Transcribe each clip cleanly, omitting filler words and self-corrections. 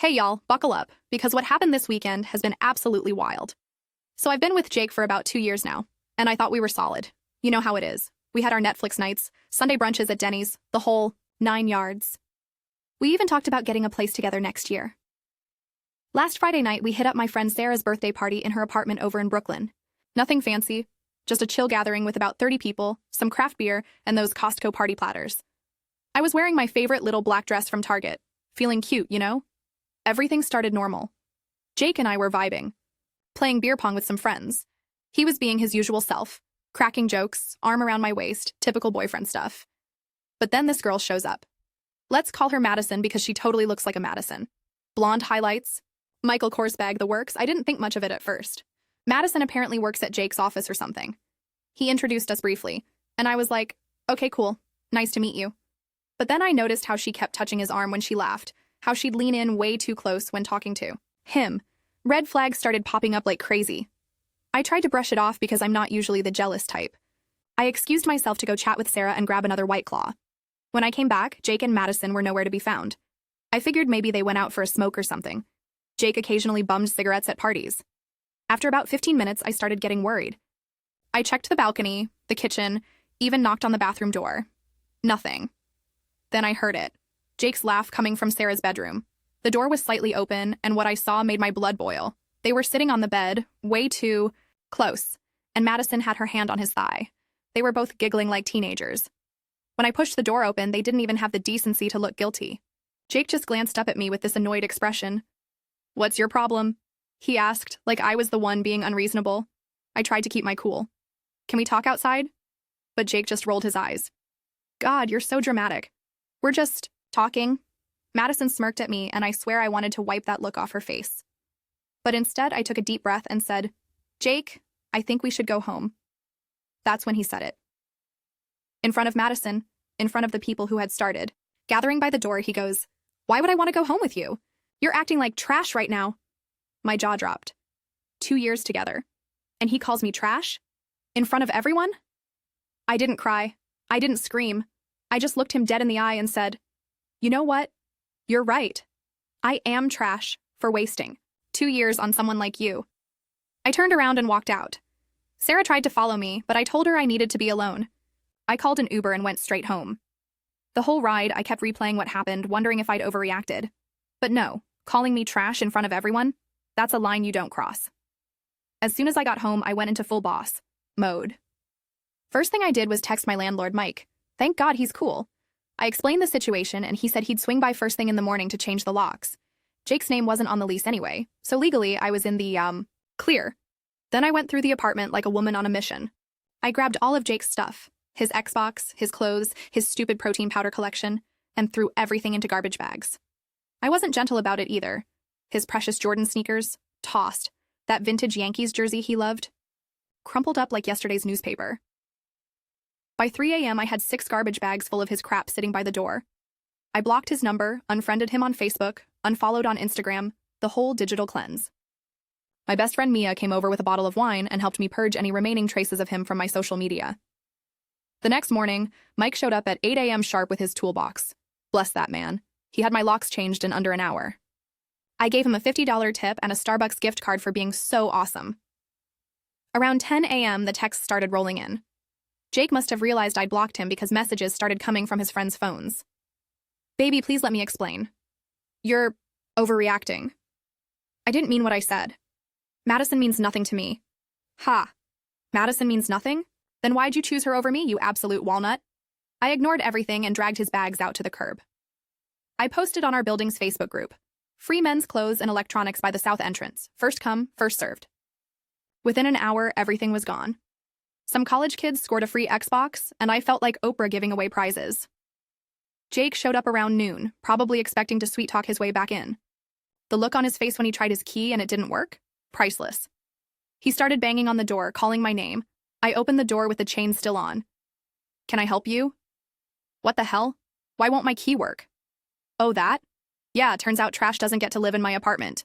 Hey y'all, buckle up, because what happened this weekend has been absolutely wild. So I've been with Jake for about 2 years now, and I thought we were solid. You know how it is. We had our Netflix nights, Sunday brunches at Denny's, the whole 9 yards. We even talked about getting a place together next year. Last Friday night, we hit up my friend Sarah's birthday party in her apartment over in Brooklyn. Nothing fancy, just a chill gathering with about 30 people, some craft beer, and those Costco party platters. I was wearing my favorite little black dress from Target, feeling cute, you know? Everything started normal. Jake and I were vibing, playing beer pong with some friends. He was being his usual self, cracking jokes, arm around my waist, typical boyfriend stuff. But then this girl shows up. Let's call her Madison because she totally looks like a Madison. Blonde highlights, Michael Kors bag, the works. I didn't think much of it at first. Madison apparently works at Jake's office or something. He introduced us briefly, and I was like, okay, cool, nice to meet you. But then I noticed how she kept touching his arm when she laughed, how she'd lean in way too close when talking to him. Red flags started popping up like crazy. I tried to brush it off because I'm not usually the jealous type. I excused myself to go chat with Sarah and grab another White Claw. When I came back, Jake and Madison were nowhere to be found. I figured maybe they went out for a smoke or something. Jake occasionally bummed cigarettes at parties. After about 15 minutes, I started getting worried. I checked the balcony, the kitchen, even knocked on the bathroom door. Nothing. Then I heard it. Jake's laugh coming from Sarah's bedroom. The door was slightly open, and what I saw made my blood boil. They were sitting on the bed, way too close, and Madison had her hand on his thigh. They were both giggling like teenagers. When I pushed the door open, they didn't even have the decency to look guilty. Jake just glanced up at me with this annoyed expression. "What's your problem?" he asked, like I was the one being unreasonable. I tried to keep my cool. "Can we talk outside?" But Jake just rolled his eyes. "God, you're so dramatic. We're just talking." Madison smirked at me, and I swear I wanted to wipe that look off her face. But instead, I took a deep breath and said, "Jake, I think we should go home." That's when he said it. In front of Madison, in front of the people who had started. Gathering by the door, he goes, "Why would I want to go home with you? You're acting like trash right now." My jaw dropped. 2 years together. And he calls me trash? In front of everyone? I didn't cry. I didn't scream. I just looked him dead in the eye and said, "You know what? You're right. I am trash for wasting 2 years on someone like you." I turned around and walked out. Sarah tried to follow me, but I told her I needed to be alone. I called an Uber and went straight home. The whole ride, I kept replaying what happened, wondering if I'd overreacted. But no, calling me trash in front of everyone, that's a line you don't cross. As soon as I got home, I went into full boss mode. First thing I did was text my landlord, Mike. Thank God he's cool. I explained the situation, and he said he'd swing by first thing in the morning to change the locks. Jake's name wasn't on the lease anyway, so legally I was in the, clear. Then I went through the apartment like a woman on a mission. I grabbed all of Jake's stuff, his Xbox, his clothes, his stupid protein powder collection, and threw everything into garbage bags. I wasn't gentle about it either. His precious Jordan sneakers, tossed. That vintage Yankees jersey he loved, crumpled up like yesterday's newspaper. By 3 a.m., I had 6 garbage bags full of his crap sitting by the door. I blocked his number, unfriended him on Facebook, unfollowed on Instagram, the whole digital cleanse. My best friend Mia came over with a bottle of wine and helped me purge any remaining traces of him from my social media. The next morning, Mike showed up at 8 a.m. sharp with his toolbox. Bless that man. He had my locks changed in under an hour. I gave him a $50 tip and a Starbucks gift card for being so awesome. Around 10 a.m., the texts started rolling in. Jake must have realized I'd blocked him because messages started coming from his friends' phones. "Baby, please let me explain. You're overreacting." I didn't mean what I said. Madison means nothing to me. Ha. Madison means nothing? Then why'd you choose her over me, you absolute walnut? I ignored everything and dragged his bags out to the curb. I posted on our building's Facebook group. Free men's clothes and electronics by the south entrance. First come, first served. Within an hour, everything was gone. Some college kids scored a free Xbox, and I felt like Oprah giving away prizes. Jake showed up around noon, probably expecting to sweet-talk his way back in. The look on his face when he tried his key and it didn't work? Priceless. He started banging on the door, calling my name. I opened the door with the chain still on. "Can I help you?" "What the hell? Why won't my key work?" "Oh, that? Yeah, turns out trash doesn't get to live in my apartment."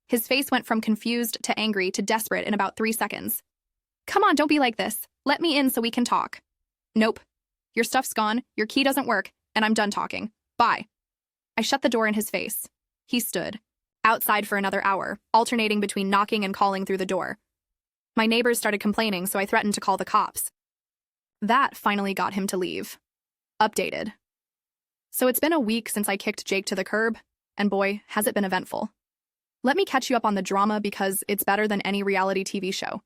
His face went from confused to angry to desperate in about 3 seconds. "Come on, don't be like this. Let me in so we can talk." "Nope. Your stuff's gone, your key doesn't work, and I'm done talking. Bye." I shut the door in his face. He stood outside for another hour, alternating between knocking and calling through the door. My neighbors started complaining, so I threatened to call the cops. That finally got him to leave. Updated. So it's been a week since I kicked Jake to the curb, and boy, has it been eventful. Let me catch you up on the drama because it's better than any reality TV show.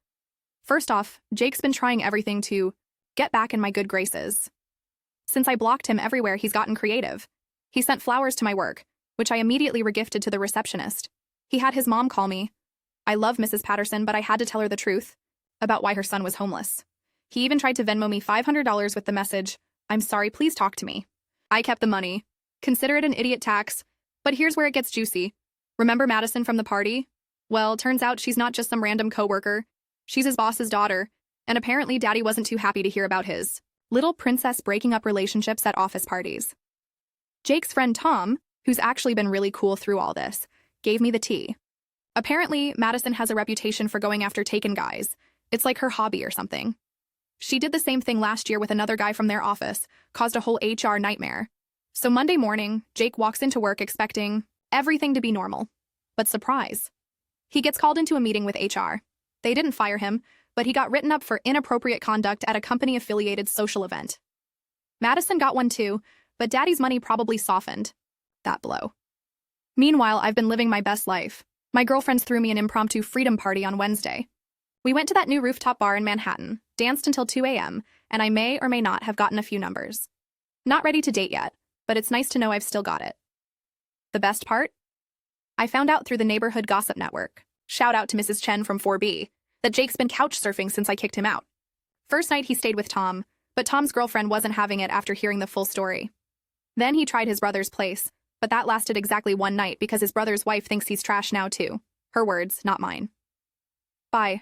First off, Jake's been trying everything to get back in my good graces. Since I blocked him everywhere, he's gotten creative. He sent flowers to my work, which I immediately regifted to the receptionist. He had his mom call me. I love Mrs. Patterson, but I had to tell her the truth about why her son was homeless. He even tried to Venmo me $500 with the message, "I'm sorry, please talk to me." I kept the money. Consider it an idiot tax. But here's where it gets juicy. Remember Madison from the party? Well, turns out she's not just some random coworker. She's his boss's daughter, and apparently Daddy wasn't too happy to hear about his little princess breaking up relationships at office parties. Jake's friend Tom, who's actually been really cool through all this, gave me the tea. Apparently, Madison has a reputation for going after taken guys. It's like her hobby or something. She did the same thing last year with another guy from their office, caused a whole HR nightmare. So Monday morning, Jake walks into work expecting everything to be normal. But surprise. He gets called into a meeting with HR. They didn't fire him, but he got written up for inappropriate conduct at a company-affiliated social event. Madison got one too, but Daddy's money probably softened that blow. Meanwhile, I've been living my best life. My girlfriends threw me an impromptu freedom party on Wednesday. We went to that new rooftop bar in Manhattan, danced until 2 a.m., and I may or may not have gotten a few numbers. Not ready to date yet, but it's nice to know I've still got it. The best part? I found out through the neighborhood gossip network, shout out to Mrs. Chen from 4B, that Jake's been couch surfing since I kicked him out. First night he stayed with Tom, but Tom's girlfriend wasn't having it after hearing the full story. Then he tried his brother's place, but that lasted exactly one night because his brother's wife thinks he's trash now too. Her words, not mine. Bye.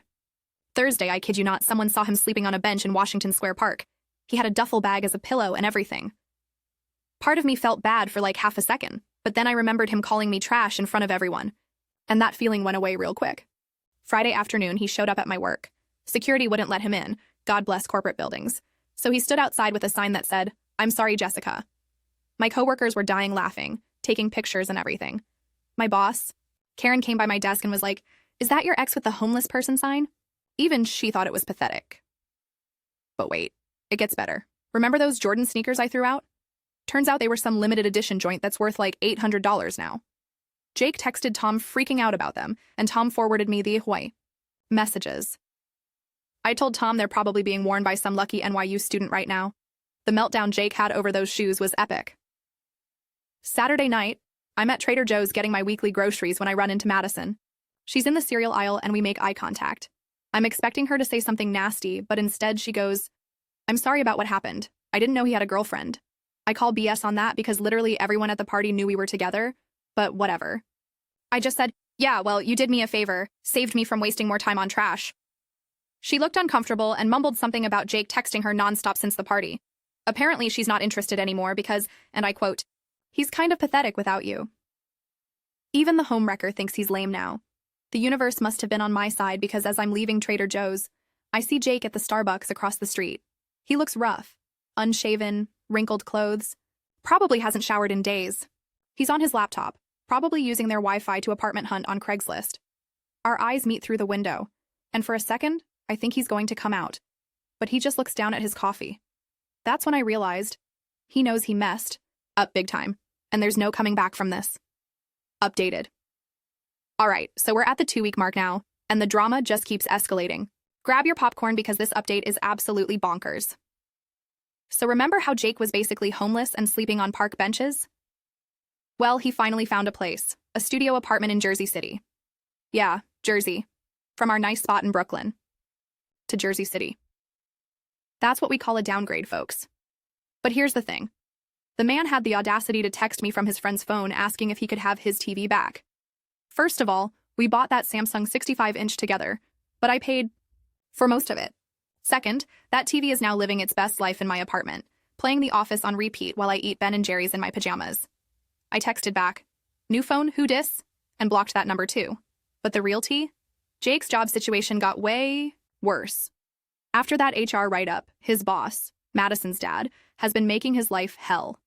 Thursday, I kid you not, someone saw him sleeping on a bench in Washington Square Park. He had a duffel bag as a pillow and everything. Part of me felt bad for like half a second, but then I remembered him calling me trash in front of everyone, and that feeling went away real quick. Friday afternoon, he showed up at my work. Security wouldn't let him in, God bless corporate buildings. So he stood outside with a sign that said, "I'm sorry, Jessica." My coworkers were dying laughing, taking pictures and everything. My boss, Karen, came by my desk and was like, "Is that your ex with the homeless person sign?" Even she thought it was pathetic. But wait, it gets better. Remember those Jordan sneakers I threw out? Turns out they were some limited edition joint that's worth like $800 now. Jake texted Tom freaking out about them, and Tom forwarded me the Hawaii messages. I told Tom they're probably being worn by some lucky NYU student right now. The meltdown Jake had over those shoes was epic. Saturday night, I'm at Trader Joe's getting my weekly groceries when I run into Madison. She's in the cereal aisle and we make eye contact. I'm expecting her to say something nasty, but instead she goes, "I'm sorry about what happened. I didn't know he had a girlfriend." I call BS on that because literally everyone at the party knew we were together, but whatever. I just said, "Yeah, well, you did me a favor, saved me from wasting more time on trash." She looked uncomfortable and mumbled something about Jake texting her nonstop since the party. Apparently she's not interested anymore because, and I quote, "He's kind of pathetic without you." Even the homewrecker thinks he's lame now. The universe must have been on my side because as I'm leaving Trader Joe's, I see Jake at the Starbucks across the street. He looks rough, unshaven, wrinkled clothes, probably hasn't showered in days. He's on his laptop, probably using their Wi-Fi to apartment hunt on Craigslist. Our eyes meet through the window, and for a second, I think he's going to come out. But he just looks down at his coffee. That's when I realized he knows he messed up big time, and there's no coming back from this. Updated. All right, so we're at the 2-week mark now, and the drama just keeps escalating. Grab your popcorn because this update is absolutely bonkers. So remember how Jake was basically homeless and sleeping on park benches? Well, he finally found a place, a studio apartment in Jersey City. Yeah, Jersey. From our nice spot in Brooklyn to Jersey City. That's what we call a downgrade, folks. But here's the thing. The man had the audacity to text me from his friend's phone asking if he could have his TV back. First of all, we bought that Samsung 65-inch together, but I paid for most of it. Second, that TV is now living its best life in my apartment, playing The Office on repeat while I eat Ben & Jerry's in my pajamas. I texted back, "New phone, who dis?" and blocked that number too. But the real tea? Jake's job situation got way worse. After that HR write-up, his boss, Madison's dad, has been making his life hell.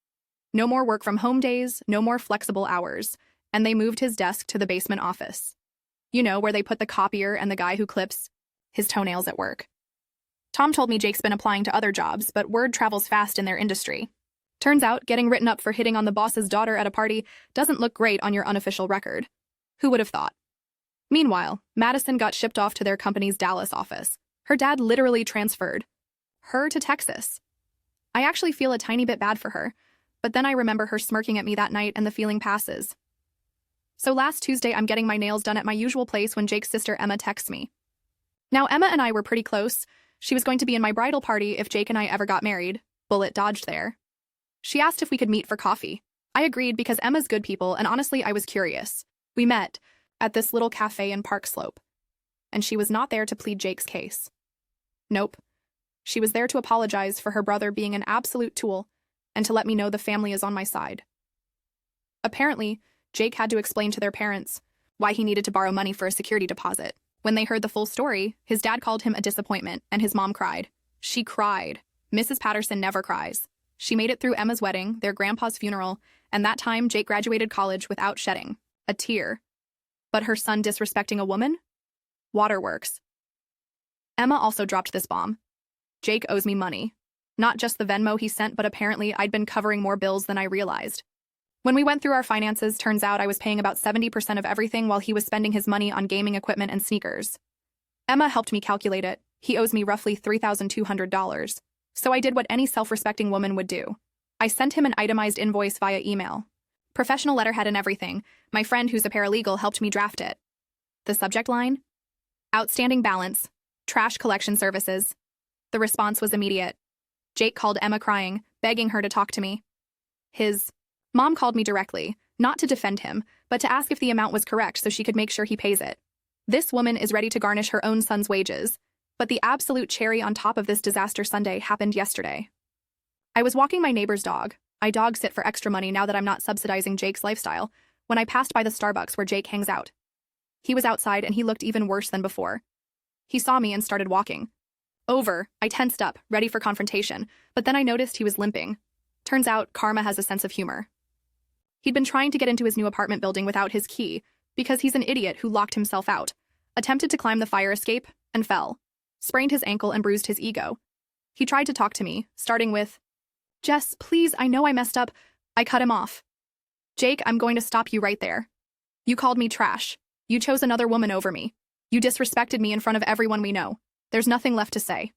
No more work from home days, no more flexible hours. and they moved his desk to the basement office. You know, where they put the copier and the guy who clips his toenails at work. Tom told me Jake's been applying to other jobs, but word travels fast in their industry. Turns out, getting written up for hitting on the boss's daughter at a party doesn't look great on your unofficial record. Who would have thought? Meanwhile, Madison got shipped off to their company's Dallas office. Her dad literally transferred her to Texas. I actually feel a tiny bit bad for her, but then I remember her smirking at me that night and the feeling passes. So last Tuesday, I'm getting my nails done at my usual place when Jake's sister Emma texts me. Now, Emma and I were pretty close. She was going to be in my bridal party if Jake and I ever got married. Bullet dodged there. She asked if we could meet for coffee. I agreed because Emma's good people, and honestly, I was curious. We met at this little cafe in Park Slope, and she was not there to plead Jake's case. Nope. She was there to apologize for her brother being an absolute tool and to let me know the family is on my side. Apparently, Jake had to explain to their parents why he needed to borrow money for a security deposit. When they heard the full story, his dad called him a disappointment, and his mom cried. She cried. Mrs. Patterson never cries. She made it through Emma's wedding, their grandpa's funeral, and that time Jake graduated college without shedding a tear. But her son disrespecting a woman? Waterworks. Emma also dropped this bomb. Jake owes me money. Not just the Venmo he sent, but apparently I'd been covering more bills than I realized. When we went through our finances, turns out I was paying about 70% of everything while he was spending his money on gaming equipment and sneakers. Emma helped me calculate it. He owes me roughly $3,200. So I did what any self-respecting woman would do. I sent him an itemized invoice via email. Professional letterhead and everything. My friend, who's a paralegal, helped me draft it. The subject line? Outstanding balance. Trash collection services. The response was immediate. Jake called Emma crying, begging her to talk to me. His mom called me directly, not to defend him, but to ask if the amount was correct so she could make sure he pays it. This woman is ready to garnish her own son's wages, but the absolute cherry on top of this disaster Sunday happened yesterday. I was walking my neighbor's dog. I dog sit for extra money now that I'm not subsidizing Jake's lifestyle, when I passed by the Starbucks where Jake hangs out. He was outside and he looked even worse than before. He saw me and started walking. Over, I tensed up, ready for confrontation, but then I noticed he was limping. Turns out, karma has a sense of humor. He'd been trying to get into his new apartment building without his key, because he's an idiot who locked himself out, attempted to climb the fire escape, and fell. Sprained his ankle and bruised his ego. He tried to talk to me, starting with, "Jess, please, I know I messed up." I cut him off. "Jake, I'm going to stop you right there. You called me trash. You chose another woman over me. You disrespected me in front of everyone we know. There's nothing left to say."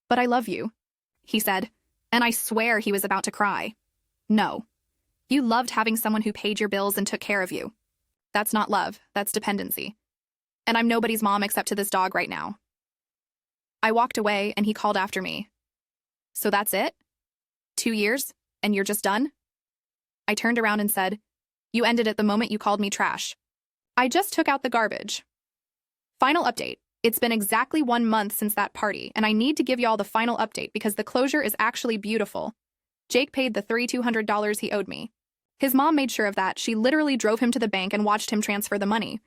"But I love you," he said, and I swear he was about to cry. "No. You loved having someone who paid your bills and took care of you. That's not love, that's dependency. And I'm nobody's mom except to this dog right now." I walked away and he called after me. "So that's it? 2 years, and you're just done?" I turned around and said, "You ended it the moment you called me trash. I just took out the garbage." Final update. It's been exactly 1 month since that party, and I need to give y'all the final update because the closure is actually beautiful. Jake paid the $3,200 he owed me. His mom made sure of that. She literally drove him to the bank and watched him transfer the money.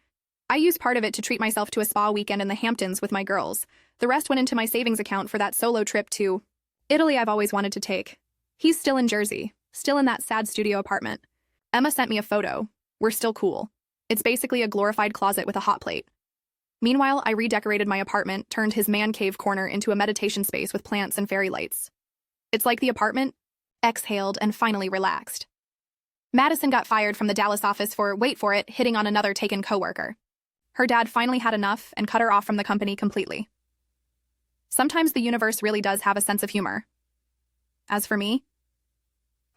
I used part of it to treat myself to a spa weekend in the Hamptons with my girls. The rest went into my savings account for that solo trip to Italy I've always wanted to take. He's still in Jersey, still in that sad studio apartment. Emma sent me a photo. We're still cool. It's basically a glorified closet with a hot plate. Meanwhile, I redecorated my apartment, turned his man cave corner into a meditation space with plants and fairy lights. It's like the apartment exhaled and finally relaxed. Madison got fired from the Dallas office for, wait for it, hitting on another taken coworker. Her dad finally had enough and cut her off from the company completely. Sometimes the universe really does have a sense of humor. As for me,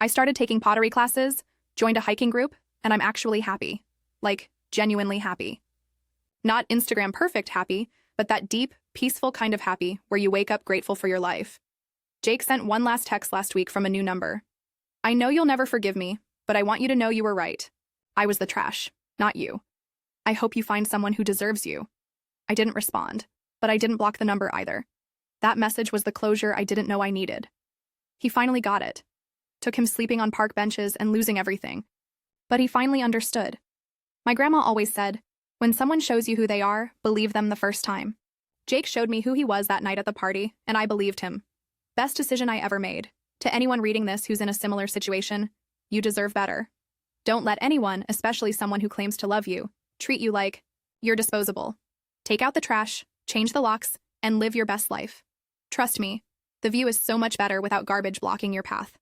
I started taking pottery classes, joined a hiking group, and I'm actually happy. Like, genuinely happy. Not Instagram perfect happy, but that deep, peaceful kind of happy where you wake up grateful for your life. Jake sent one last text last week from a new number. "I know you'll never forgive me, but I want you to know you were right. I was the trash, not you. I hope you find someone who deserves you." I didn't respond, but I didn't block the number either. That message was the closure I didn't know I needed. He finally got it. Took him sleeping on park benches and losing everything. But he finally understood. My grandma always said, when someone shows you who they are, believe them the first time. Jake showed me who he was that night at the party, and I believed him. Best decision I ever made. To anyone reading this who's in a similar situation, you deserve better. Don't let anyone, especially someone who claims to love you, treat you like you're disposable. Take out the trash, change the locks, and live your best life. Trust me, the view is so much better without garbage blocking your path.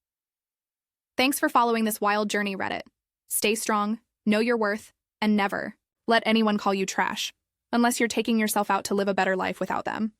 Thanks for following this wild journey, Reddit. Stay strong, know your worth, and never let anyone call you trash, unless you're taking yourself out to live a better life without them.